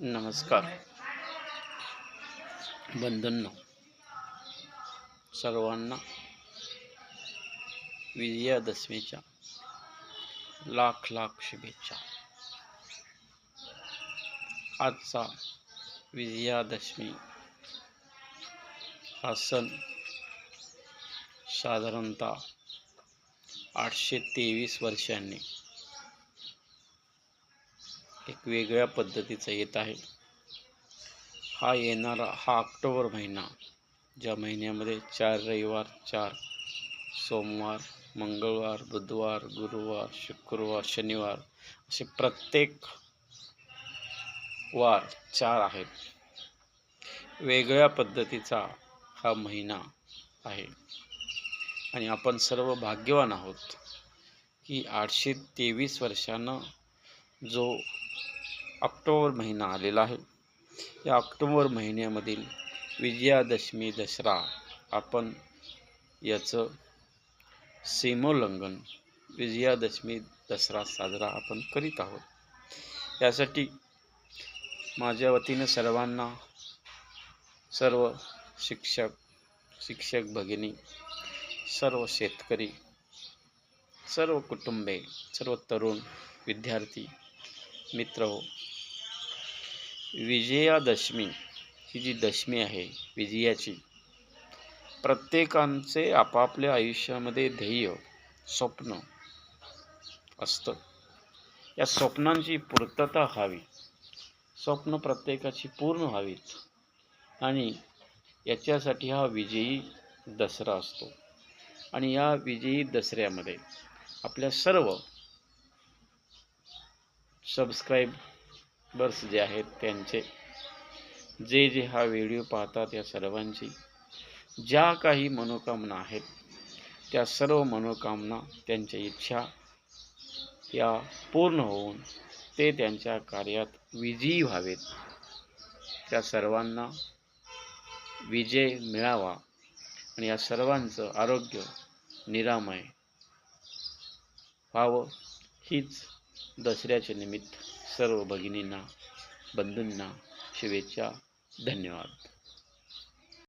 नमस्कार बंधूंनो, सर्वांना विजयादशमीच्या लाख लाख शुभेच्छा. आजचा विजयादशमी हा सण साधारणतः 823 वर्षांनी एक वेगळ्या पद्धतीचा येत आहे. हा ऑक्टोबर महिना, ज्या महिन्यामध्ये 4 रविवार, 4 सोमवार, मंगळवार, बुधवार, गुरुवार, शुक्रवार, शनिवार असे प्रत्येक वार 4 आहेत. वेगळ्या पद्धतीचा हा महिना आहे आणि आपण सर्व भाग्यवान आहोत की 823 वर्षानं जो ऑक्टोबर महिना आलेला आहे, या ऑक्टोबर महिन्यामधील विजयादशमी दसरा आपण याचं सीमोल्लंघन विजयादशमी दसरा साजरा आपण करीत आहोत. यासाठी माझ्या वतीनं सर्वांना, सर्व शिक्षक भगिनी, सर्व शेतकरी, सर्व कुटुंबे, सर्व तरुण विद्यार्थी मित्र हो, विजयादशमी ही जी दशमी आहे विजयाची, प्रत्येकांचे आपापल्या आयुष्यामध्ये ध्येय, स्वप्न असतं. या स्वप्नांची पूर्तता व्हावी, स्वप्न प्रत्येकाची पूर्ण व्हावीत आणि याच्यासाठी हा विजयी दसरा असतो. आणि या विजयी दसऱ्यामध्ये आपल्या सर्व सबस्क्रायबर्स जे आहेत त्यांचे, जे हा व्हिडिओ पाहतात या सर्वांची ज्या काही मनोकामना आहेत, त्या सर्व मनोकामना, त्यांच्या इच्छा या पूर्ण होऊन ते त्यांच्या कार्यात विजयी व्हावेत. त्या सर्वांना विजय मिळावा आणि या सर्वांचं आरोग्य निरामय व्हावं, हीच दसऱ्याचे निमित्त सर्व भगिनींना, बंधूंना शुभेच्छा. धन्यवाद.